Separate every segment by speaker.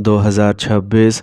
Speaker 1: 2026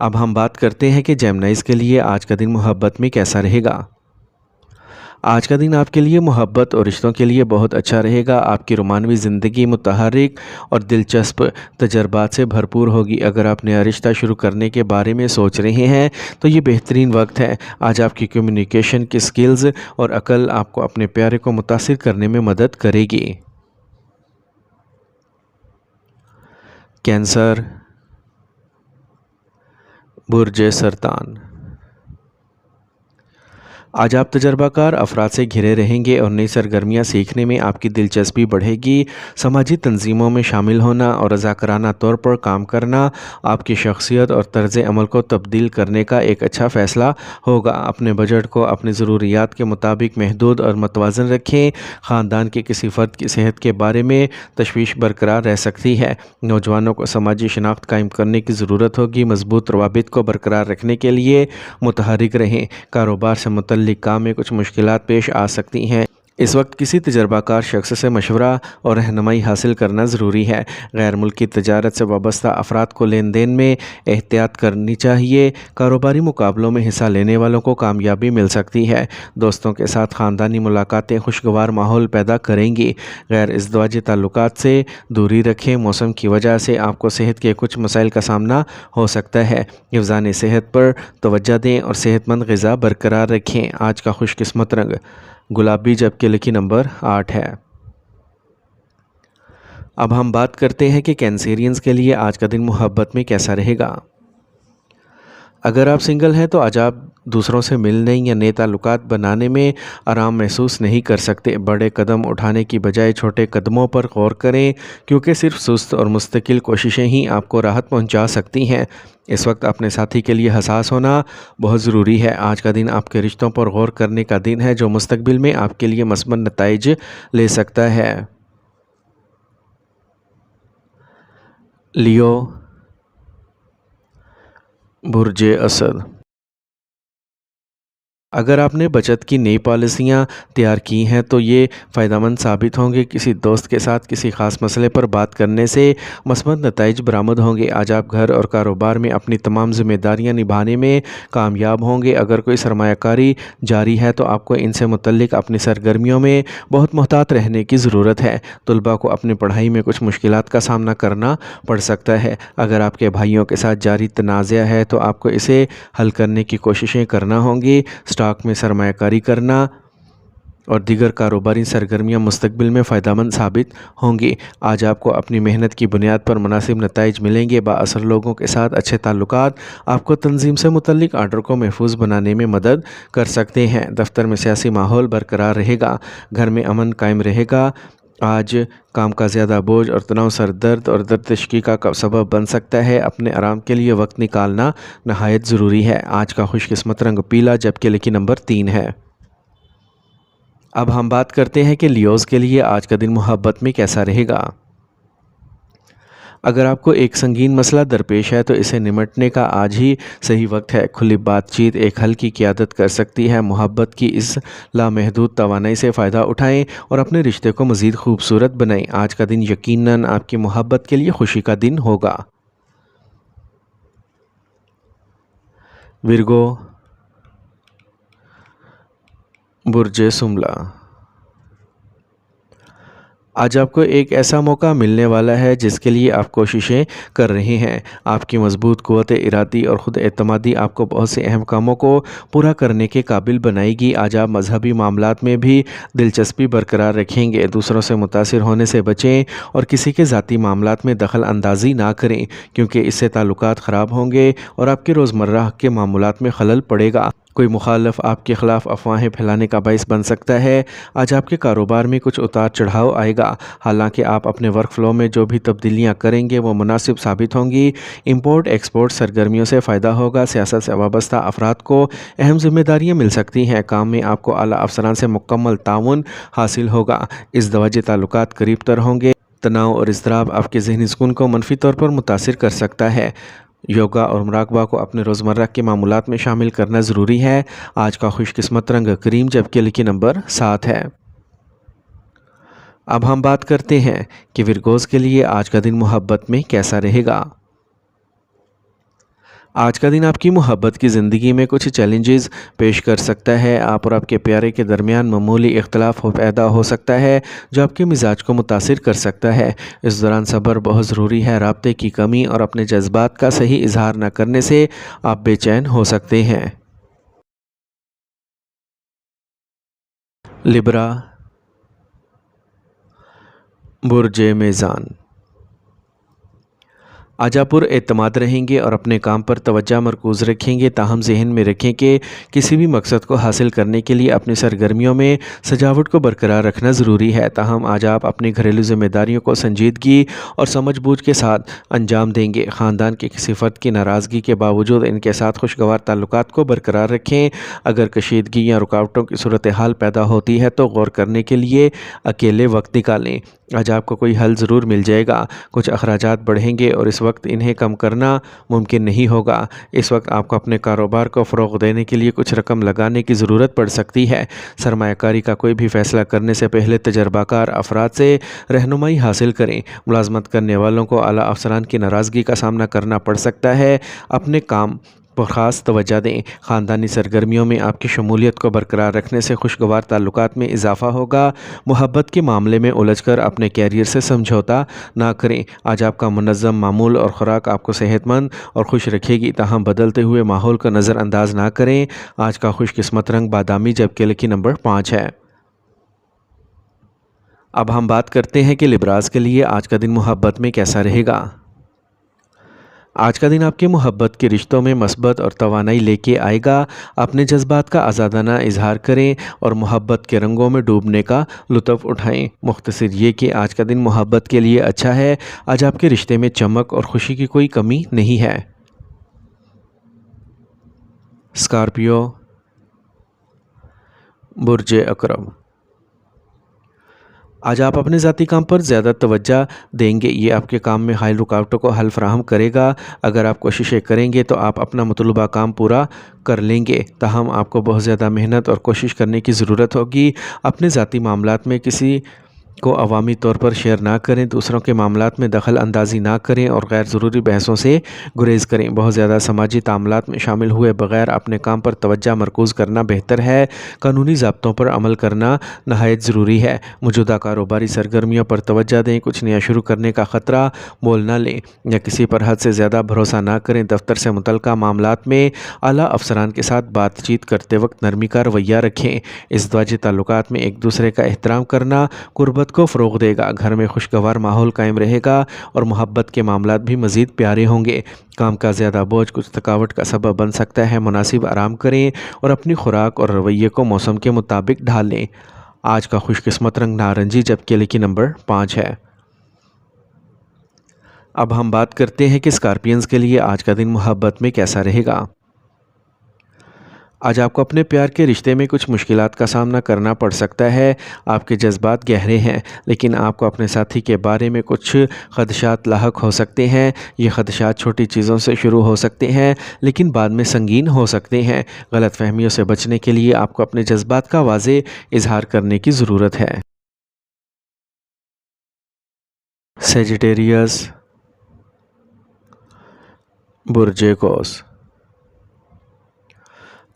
Speaker 1: اب ہم بات کرتے ہیں کہ جیمنائز کے لیے آج کا دن محبت میں کیسا رہے گا۔ آج کا دن آپ کے لیے محبت اور رشتوں کے لیے بہت اچھا رہے گا۔ آپ کی رومانوی زندگی متحرک اور دلچسپ تجربات سے بھرپور ہوگی۔ اگر آپ نیا رشتہ شروع کرنے کے بارے میں سوچ رہے ہیں تو یہ بہترین وقت ہے۔ آج آپ کی کمیونیکیشن کی سکلز اور عقل آپ کو اپنے پیارے کو متاثر کرنے میں مدد کرے گی۔ کینسر، برج سرطان۔ آج آپ تجربہ کار افراد سے گھرے رہیں گے اور نئی سرگرمیاں سیکھنے میں آپ کی دلچسپی بڑھے گی۔ سماجی تنظیموں میں شامل ہونا اور رضاکارانہ طور پر کام کرنا آپ کی شخصیت اور طرز عمل کو تبدیل کرنے کا ایک اچھا فیصلہ ہوگا۔ اپنے بجٹ کو اپنی ضروریات کے مطابق محدود اور متوازن رکھیں۔ خاندان کے کسی فرد کی صحت کے بارے میں تشویش برقرار رہ سکتی ہے۔ نوجوانوں کو سماجی شناخت قائم کرنے کی ضرورت ہوگی۔ مضبوط روابط کو برقرار رکھنے کے لیے متحرک رہیں۔ کاروبار سے متعلق کام میں کچھ مشکلات پیش آ سکتی ہیں۔ اس وقت کسی تجربہ کار شخص سے مشورہ اور رہنمائی حاصل کرنا ضروری ہے۔ غیر ملکی تجارت سے وابستہ افراد کو لین دین میں احتیاط کرنی چاہیے۔ کاروباری مقابلوں میں حصہ لینے والوں کو کامیابی مل سکتی ہے۔ دوستوں کے ساتھ خاندانی ملاقاتیں خوشگوار ماحول پیدا کریں گی۔ غیر ازدواجی تعلقات سے دوری رکھیں۔ موسم کی وجہ سے آپ کو صحت کے کچھ مسائل کا سامنا ہو سکتا ہے۔ حفظان صحت پر توجہ دیں اور صحت مند غذا برقرار رکھیں۔ آج کا خوش قسمت رنگ گلابی جبکہ لکی نمبر 8 ہے۔ اب ہم بات کرتے ہیں کہ کینسیرینز کے لیے آج کا دن محبت میں کیسا رہے گا۔ اگر آپ سنگل ہیں تو آج آپ دوسروں سے ملنے یا نئے تعلقات بنانے میں آرام محسوس نہیں کر سکتے۔ بڑے قدم اٹھانے کی بجائے چھوٹے قدموں پر غور کریں کیونکہ صرف سست اور مستقل کوششیں ہی آپ کو راحت پہنچا سکتی ہیں۔ اس وقت اپنے ساتھی کے لیے حساس ہونا بہت ضروری ہے۔ آج کا دن آپ کے رشتوں پر غور کرنے کا دن ہے جو مستقبل میں آپ کے لیے مثبت نتائج لے سکتا ہے۔ لیو، برج اسد۔ اگر آپ نے بچت کی نئی پالیسیاں تیار کی ہیں تو یہ فائدہ مند ثابت ہوں گے۔ کسی دوست کے ساتھ کسی خاص مسئلے پر بات کرنے سے مثبت نتائج برآمد ہوں گے۔ آج آپ گھر اور کاروبار میں اپنی تمام ذمہ داریاں نبھانے میں کامیاب ہوں گے۔ اگر کوئی سرمایہ کاری جاری ہے تو آپ کو ان سے متعلق اپنی سرگرمیوں میں بہت محتاط رہنے کی ضرورت ہے۔ طلباء کو اپنی پڑھائی میں کچھ مشکلات کا سامنا کرنا پڑ سکتا ہے۔ اگر آپ کے بھائیوں کے ساتھ جاری تنازع ہے تو آپ کو اسے حل کرنے کی کوششیں کرنا ہوں گی۔ اسٹاک میں سرمایہ کاری کرنا اور دیگر کاروباری سرگرمیاں مستقبل میں فائدہ مند ثابت ہوں گی۔ آج آپ کو اپنی محنت کی بنیاد پر مناسب نتائج ملیں گے۔ بااثر لوگوں کے ساتھ اچھے تعلقات آپ کو تنظیم سے متعلق آرڈر کو محفوظ بنانے میں مدد کر سکتے ہیں۔ دفتر میں سیاسی ماحول برقرار رہے گا۔ گھر میں امن قائم رہے گا۔ آج کام کا زیادہ بوجھ اور تناؤ سر درد اور درد تشقیق کا سبب بن سکتا ہے۔ اپنے آرام کے لیے وقت نکالنا نہایت ضروری ہے۔ آج کا خوش قسمت رنگ پیلا جبکہ لکی نمبر 3 ہے۔ اب ہم بات کرتے ہیں کہ لیوز کے لیے آج کا دن محبت میں کیسا رہے گا۔ اگر آپ کو ایک سنگین مسئلہ درپیش ہے تو اسے نمٹنے کا آج ہی صحیح وقت ہے۔ کھلی بات چیت ایک حل کی قیادت کر سکتی ہے۔ محبت کی اس لامحدود توانائی سے فائدہ اٹھائیں اور اپنے رشتے کو مزید خوبصورت بنائیں۔ آج کا دن یقیناً آپ کی محبت کے لیے خوشی کا دن ہوگا۔ ورگو، برج سملہ۔ آج آپ کو ایک ایسا موقع ملنے والا ہے جس کے لیے آپ کوششیں کر رہے ہیں۔ آپ کی مضبوط قوت ارادی اور خود اعتمادی آپ کو بہت سے اہم کاموں کو پورا کرنے کے قابل بنائے گی۔ آج آپ مذہبی معاملات میں بھی دلچسپی برقرار رکھیں گے۔ دوسروں سے متاثر ہونے سے بچیں اور کسی کے ذاتی معاملات میں دخل اندازی نہ کریں کیونکہ اس سے تعلقات خراب ہوں گے اور آپ کے روزمرہ کے معمولات میں خلل پڑے گا۔ کوئی مخالف آپ کے خلاف افواہیں پھیلانے کا باعث بن سکتا ہے۔ آج آپ کے کاروبار میں کچھ اتار چڑھاؤ آئے گا، حالانکہ آپ اپنے ورک فلو میں جو بھی تبدیلیاں کریں گے وہ مناسب ثابت ہوں گی۔ امپورٹ ایکسپورٹ سرگرمیوں سے فائدہ ہوگا۔ سیاست سے وابستہ افراد کو اہم ذمہ داریاں مل سکتی ہیں۔ کام میں آپ کو اعلیٰ افسران سے مکمل تعاون حاصل ہوگا۔ ازدواجی تعلقات قریب تر ہوں گے۔ تناؤ اور اضطراب آپ کے ذہنی سکون کو منفی طور پر متاثر کر سکتا ہے۔ یوگا اور مراقبہ کو اپنے روزمرہ کے معمولات میں شامل کرنا ضروری ہے۔ آج کا خوش قسمت رنگ کریم جبکہ لکی نمبر 7 ہے۔ اب ہم بات کرتے ہیں کہ ورگوز کے لیے آج کا دن محبت میں کیسا رہے گا۔ آج کا دن آپ کی محبت کی زندگی میں کچھ چیلنجز پیش کر سکتا ہے۔ آپ اور آپ کے پیارے کے درمیان معمولی اختلاف پیدا ہو سکتا ہے جو آپ کے مزاج کو متاثر کر سکتا ہے۔ اس دوران صبر بہت ضروری ہے۔ رابطے کی کمی اور اپنے جذبات کا صحیح اظہار نہ کرنے سے آپ بے چین ہو سکتے ہیں۔ لبرا، برج میزان، آج آپ پر اعتماد رہیں گے اور اپنے کام پر توجہ مرکوز رکھیں گے، تاہم ذہن میں رکھیں کہ کسی بھی مقصد کو حاصل کرنے کے لیے اپنی سرگرمیوں میں سجاوٹ کو برقرار رکھنا ضروری ہے۔ تاہم آج آپ اپنی گھریلو ذمہ داریوں کو سنجیدگی اور سمجھ بوجھ کے ساتھ انجام دیں گے۔ خاندان کے کسی فرد کی ناراضگی کے باوجود ان کے ساتھ خوشگوار تعلقات کو برقرار رکھیں۔ اگر کشیدگی یا رکاوٹوں کی صورتحال پیدا ہوتی ہے تو غور کرنے کے لیے اکیلے وقت نکالیں۔ آج آپ کو کوئی حل ضرور مل جائے گا۔ کچھ اخراجات بڑھیں گے اور اس وقت انہیں کم کرنا ممکن نہیں ہوگا۔ اس وقت آپ کو اپنے کاروبار کو فروغ دینے کے لیے کچھ رقم لگانے کی ضرورت پڑ سکتی ہے۔ سرمایہ کاری کا کوئی بھی فیصلہ کرنے سے پہلے تجربہ کار افراد سے رہنمائی حاصل کریں۔ ملازمت کرنے والوں کو اعلیٰ افسران کی ناراضگی کا سامنا کرنا پڑ سکتا ہے۔ اپنے کام پر خاص توجہ دیں۔ خاندانی سرگرمیوں میں آپ کی شمولیت کو برقرار رکھنے سے خوشگوار تعلقات میں اضافہ ہوگا۔ محبت کے معاملے میں الجھ کر اپنے کیریئر سے سمجھوتا نہ کریں۔ آج آپ کا منظم معمول اور خوراک آپ کو صحت مند اور خوش رکھے گی، تاہم بدلتے ہوئے ماحول کو نظر انداز نہ کریں۔ آج کا خوش قسمت رنگ بادامی جبکہ لکی نمبر 5 ہے۔ اب ہم بات کرتے ہیں کہ لبراز کے لیے آج کا دن محبت میں کیسا رہے گا۔ آج کا دن آپ کے محبت کے رشتوں میں مثبت اور توانائی لے کے آئے گا۔ اپنے جذبات کا آزادانہ اظہار کریں اور محبت کے رنگوں میں ڈوبنے کا لطف اٹھائیں۔ مختصر یہ کہ آج کا دن محبت کے لیے اچھا ہے۔ آج آپ کے رشتے میں چمک اور خوشی کی کوئی کمی نہیں ہے۔ اسکارپیو، برج عقرب، آج آپ اپنے ذاتی کام پر زیادہ توجہ دیں گے۔ یہ آپ کے کام میں حائل رکاوٹوں کو حل فراہم کرے گا۔ اگر آپ کوششیں کریں گے تو آپ اپنا مطلوبہ کام پورا کر لیں گے، تاہم آپ کو بہت زیادہ محنت اور کوشش کرنے کی ضرورت ہوگی۔ اپنے ذاتی معاملات میں کسی کو عوامی طور پر شیئر نہ کریں، دوسروں کے معاملات میں دخل اندازی نہ کریں اور غیر ضروری بحثوں سے گریز کریں۔ بہت زیادہ سماجی تعاملات میں شامل ہوئے بغیر اپنے کام پر توجہ مرکوز کرنا بہتر ہے۔ قانونی ضابطوں پر عمل کرنا نہایت ضروری ہے۔ موجودہ کاروباری سرگرمیوں پر توجہ دیں۔ کچھ نیا شروع کرنے کا خطرہ مول نہ لیں یا کسی پر حد سے زیادہ بھروسہ نہ کریں۔ دفتر سے متعلقہ معاملات میں اعلیٰ افسران کے ساتھ بات چیت کرتے وقت نرمی کا رویہ رکھیں۔ ازدواجی تعلقات میں ایک دوسرے کا احترام کرنا قربت کو فروغ دے گا۔ گھر میں خوشگوار ماحول قائم رہے گا اور محبت کے معاملات بھی مزید پیارے ہوں گے۔ کام کا زیادہ بوجھ کچھ تھکاوٹ کا سبب بن سکتا ہے۔ مناسب آرام کریں اور اپنی خوراک اور رویے کو موسم کے مطابق ڈھال لیں۔ آج کا خوش قسمت رنگ نارنجی جبکہ لکی نمبر 5 ہے۔ اب ہم بات کرتے ہیں کہ اسکارپینز کے لیے آج کا دن محبت میں کیسا رہے گا۔ آج آپ کو اپنے پیار کے رشتے میں کچھ مشکلات کا سامنا کرنا پڑ سکتا ہے۔ آپ کے جذبات گہرے ہیں، لیکن آپ کو اپنے ساتھی کے بارے میں کچھ خدشات لاحق ہو سکتے ہیں۔ یہ خدشات چھوٹی چیزوں سے شروع ہو سکتے ہیں لیکن بعد میں سنگین ہو سکتے ہیں۔ غلط فہمیوں سے بچنے کے لیے آپ کو اپنے جذبات کا واضح اظہار کرنے کی ضرورت ہے۔ سیجیٹیریس، برج قوس،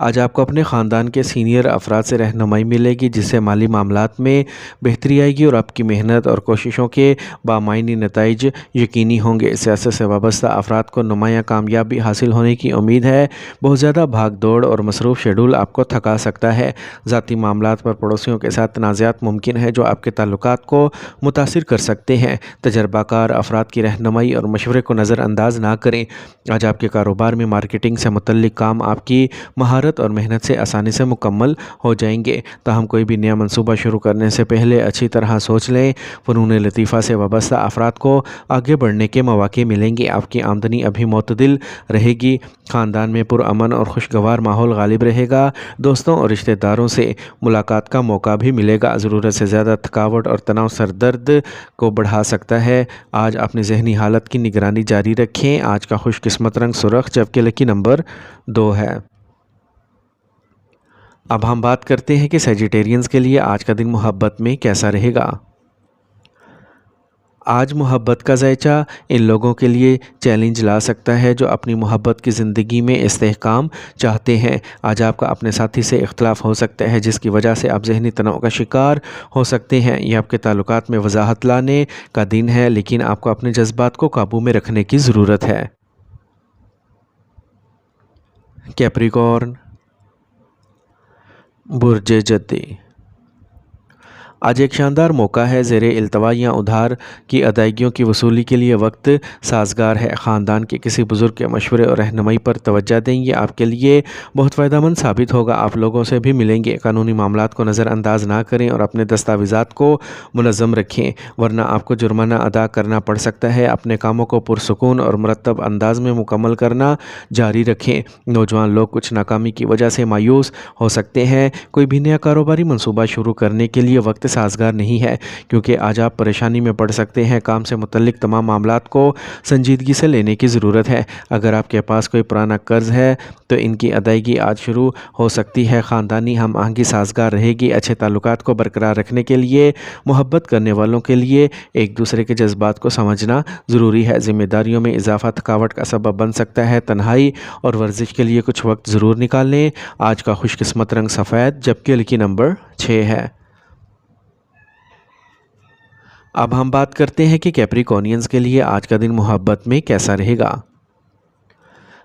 Speaker 1: آج آپ کو اپنے خاندان کے سینئر افراد سے رہنمائی ملے گی جس سے مالی معاملات میں بہتری آئے گی اور آپ کی محنت اور کوششوں کے بامعنی نتائج یقینی ہوں گے۔ سیاست سے وابستہ افراد کو نمایاں کامیابی حاصل ہونے کی امید ہے۔ بہت زیادہ بھاگ دوڑ اور مصروف شیڈول آپ کو تھکا سکتا ہے۔ ذاتی معاملات پر پڑوسیوں کے ساتھ تنازعات ممکن ہے جو آپ کے تعلقات کو متاثر کر سکتے ہیں۔ تجربہ کار افراد کی رہنمائی اور مشورے کو نظر انداز نہ کریں۔ آج آپ کے کاروبار میں مارکیٹنگ سے متعلق کام آپ کی مہارت اور محنت سے آسانی سے مکمل ہو جائیں گے، تاہم کوئی بھی نیا منصوبہ شروع کرنے سے پہلے اچھی طرح سوچ لیں۔ فنون لطیفہ سے وابستہ افراد کو آگے بڑھنے کے مواقع ملیں گے۔ آپ کی آمدنی ابھی معتدل رہے گی۔ خاندان میں پرامن اور خوشگوار ماحول غالب رہے گا۔ دوستوں اور رشتہ داروں سے ملاقات کا موقع بھی ملے گا۔ ضرورت سے زیادہ تھکاوٹ اور تناؤ سر درد کو بڑھا سکتا ہے۔ آج اپنی ذہنی حالت کی نگرانی جاری رکھیں۔ آج کا خوش قسمت رنگ سرخ جبکہ لکی نمبر 2 ہے۔ اب ہم بات کرتے ہیں کہ سیجیٹیرینز کے لیے آج کا دن محبت میں کیسا رہے گا۔ آج محبت کا ذائقہ ان لوگوں کے لیے چیلنج لا سکتا ہے جو اپنی محبت کی زندگی میں استحکام چاہتے ہیں۔ آج آپ کا اپنے ساتھی سے اختلاف ہو سکتا ہے جس کی وجہ سے آپ ذہنی تناؤ کا شکار ہو سکتے ہیں۔ یہ آپ کے تعلقات میں وضاحت لانے کا دن ہے، لیکن آپ کو اپنے جذبات کو قابو میں رکھنے کی ضرورت ہے۔ کیپریکارن، برج جدی۔ آج ایک شاندار موقع ہے۔ زیر التوا یا ادھار کی ادائیگیوں کی وصولی کے لیے وقت سازگار ہے۔ خاندان کے کسی بزرگ کے مشورے اور رہنمائی پر توجہ دیں، یہ آپ کے لیے بہت فائدہ مند ثابت ہوگا۔ آپ لوگوں سے بھی ملیں گے۔ قانونی معاملات کو نظر انداز نہ کریں اور اپنے دستاویزات کو منظم رکھیں، ورنہ آپ کو جرمانہ ادا کرنا پڑ سکتا ہے۔ اپنے کاموں کو پرسکون اور مرتب انداز میں مکمل کرنا جاری رکھیں۔ نوجوان لوگ کچھ ناکامی کی وجہ سے مایوس ہو سکتے ہیں۔ کوئی بھی نیا کاروباری منصوبہ شروع کرنے کے لیے وقت سازگار نہیں ہے، کیونکہ آج آپ پریشانی میں پڑ سکتے ہیں۔ کام سے متعلق تمام معاملات کو سنجیدگی سے لینے کی ضرورت ہے۔ اگر آپ کے پاس کوئی پرانا قرض ہے تو ان کی ادائیگی آج شروع ہو سکتی ہے۔ خاندانی ہم آہنگی سازگار رہے گی۔ اچھے تعلقات کو برقرار رکھنے کے لیے محبت کرنے والوں کے لیے ایک دوسرے کے جذبات کو سمجھنا ضروری ہے۔ ذمہ داریوں میں اضافہ تھکاوٹ کا سبب بن سکتا ہے۔ تنہائی اور ورزش کے لیے کچھ وقت ضرور نکال لیں۔ آج کا خوش قسمت رنگ سفید، جبکہ لکی نمبر 6 ہے۔ اب ہم بات کرتے ہیں کہ کیپریکونینز کے لیے آج کا دن محبت میں کیسا رہے گا۔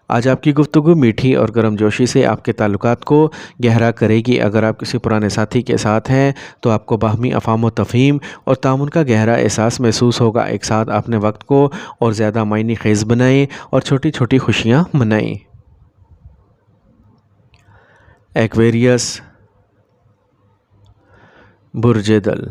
Speaker 1: آج آپ کی گفتگو میٹھی اور گرم جوشی سے آپ کے تعلقات کو گہرا کرے گی۔ اگر آپ کسی پرانے ساتھی کے ساتھ ہیں تو آپ کو باہمی افہام و تفہیم اور تعاون کا گہرا احساس محسوس ہوگا۔ ایک ساتھ اپنے وقت کو اور زیادہ معنی خیز بنائیں اور چھوٹی چھوٹی خوشیاں منائیں۔ ایکویریس، برج دل۔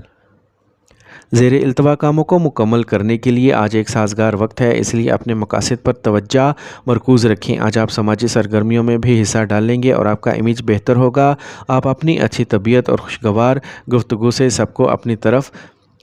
Speaker 1: زیر التوا کاموں کو مکمل کرنے کے لیے آج ایک سازگار وقت ہے، اس لیے اپنے مقاصد پر توجہ مرکوز رکھیں۔ آج آپ سماجی سرگرمیوں میں بھی حصہ ڈالیں گے اور آپ کا امیج بہتر ہوگا۔ آپ اپنی اچھی طبیعت اور خوشگوار گفتگو سے سب کو اپنی طرف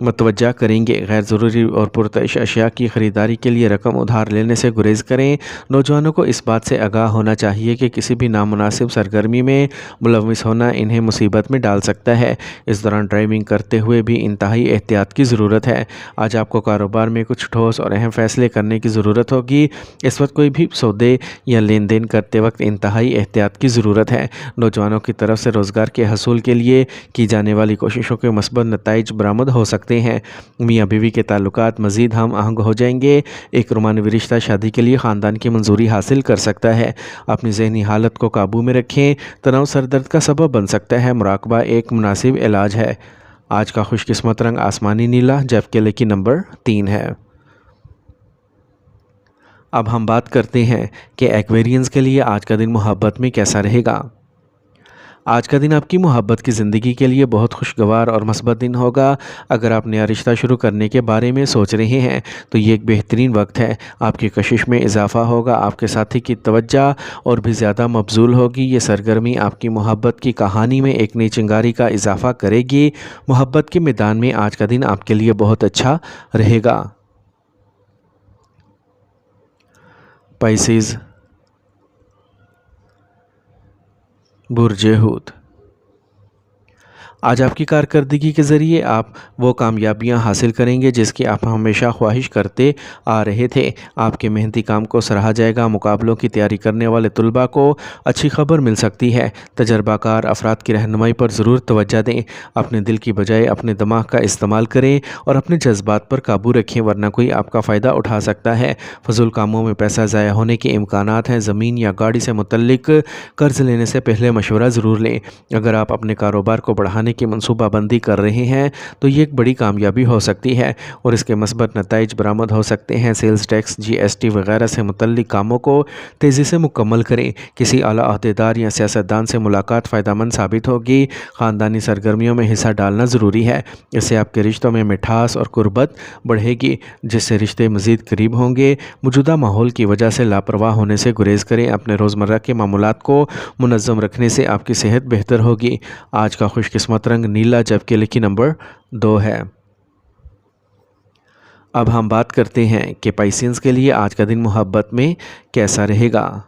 Speaker 1: متوجہ کریں گے۔ غیر ضروری اور پرتعش اشیاء کی خریداری کے لیے رقم ادھار لینے سے گریز کریں۔ نوجوانوں کو اس بات سے آگاہ ہونا چاہیے کہ کسی بھی نامناسب سرگرمی میں ملوث ہونا انہیں مصیبت میں ڈال سکتا ہے۔ اس دوران ڈرائیونگ کرتے ہوئے بھی انتہائی احتیاط کی ضرورت ہے۔ آج آپ کو کاروبار میں کچھ ٹھوس اور اہم فیصلے کرنے کی ضرورت ہوگی۔ اس وقت کوئی بھی سودے یا لین دین کرتے وقت انتہائی احتیاط کی ضرورت ہے۔ نوجوانوں کی طرف سے روزگار کے حصول کے لیے کی جانے والی کوششوں کے مثبت نتائج برآمد ہو سکتے ہیں۔ میاں بیوی کے تعلقات مزید ہم آہنگ ہو جائیں گے۔ ایک رومانوی رشتہ شادی کے لیے خاندان کی منظوری حاصل کر سکتا ہے۔ اپنی ذہنی حالت کو قابو میں رکھیں۔ تناؤ سر درد کا سبب بن سکتا ہے، مراقبہ ایک مناسب علاج ہے۔ آج کا خوش قسمت رنگ آسمانی نیلا، جبکہ لکی نمبر 3 ہے۔ اب ہم بات کرتے ہیں کہ ایکویرینز کے لیے آج کا دن محبت میں کیسا رہے گا۔ آج کا دن آپ کی محبت کی زندگی کے لیے بہت خوشگوار اور مثبت دن ہوگا۔ اگر آپ نیا رشتہ شروع کرنے کے بارے میں سوچ رہے ہیں تو یہ ایک بہترین وقت ہے۔ آپ کی کشش میں اضافہ ہوگا، آپ کے ساتھی کی توجہ اور بھی زیادہ مبذول ہوگی۔ یہ سرگرمی آپ کی محبت کی کہانی میں ایک نئی چنگاری کا اضافہ کرے گی۔ محبت کے میدان میں آج کا دن آپ کے لیے بہت اچھا رہے گا۔ پائسیز، برج حوت۔ آج آپ کی کارکردگی کے ذریعے آپ وہ کامیابیاں حاصل کریں گے جس کی آپ ہمیشہ خواہش کرتے آ رہے تھے۔ آپ کے محنتی کام کو سراہا جائے گا۔ مقابلوں کی تیاری کرنے والے طلباء کو اچھی خبر مل سکتی ہے۔ تجربہ کار افراد کی رہنمائی پر ضرور توجہ دیں۔ اپنے دل کی بجائے اپنے دماغ کا استعمال کریں اور اپنے جذبات پر قابو رکھیں، ورنہ کوئی آپ کا فائدہ اٹھا سکتا ہے۔ فضول کاموں میں پیسہ ضائع ہونے کے امکانات ہیں۔ زمین یا گاڑی سے متعلق قرض لینے سے پہلے مشورہ ضرور لیں۔ اگر آپ اپنے کاروبار کو بڑھانے کی منصوبہ بندی کر رہے ہیں تو یہ ایک بڑی کامیابی ہو سکتی ہے اور اس کے مثبت نتائج برآمد ہو سکتے ہیں۔ سیلز ٹیکس، جی ایس ٹی وغیرہ سے متعلق کاموں کو تیزی سے مکمل کریں۔ کسی اعلیٰ عہدیدار یا سیاستدان سے ملاقات فائدہ مند ثابت ہوگی۔ خاندانی سرگرمیوں میں حصہ ڈالنا ضروری ہے۔ اس سے آپ کے رشتوں میں مٹھاس اور قربت بڑھے گی، جس سے رشتے مزید قریب ہوں گے۔ موجودہ ماحول کی وجہ سے لاپرواہ ہونے سے گریز کریں۔ اپنے روزمرہ کے معمولات کو منظم رکھنے سے آپ کی صحت بہتر ہوگی۔ آج کا خوش قسمت رنگ نیلا، جبکہ لکی نمبر 2 ہے۔ اب ہم بات کرتے ہیں کہ پائسینز کے لیے آج کا دن محبت میں کیسا رہے گا۔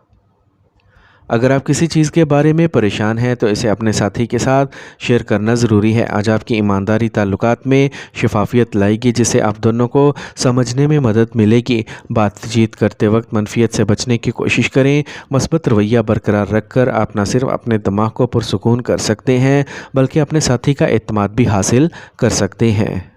Speaker 1: اگر آپ کسی چیز کے بارے میں پریشان ہیں تو اسے اپنے ساتھی کے ساتھ شیئر کرنا ضروری ہے۔ آج آپ کی ایمانداری تعلقات میں شفافیت لائے گی، جس سے آپ دونوں کو سمجھنے میں مدد ملے گی۔ بات چیت کرتے وقت منفیت سے بچنے کی کوشش کریں۔ مثبت رویہ برقرار رکھ کر آپ نہ صرف اپنے دماغ کو پرسکون کر سکتے ہیں بلکہ اپنے ساتھی کا اعتماد بھی حاصل کر سکتے ہیں۔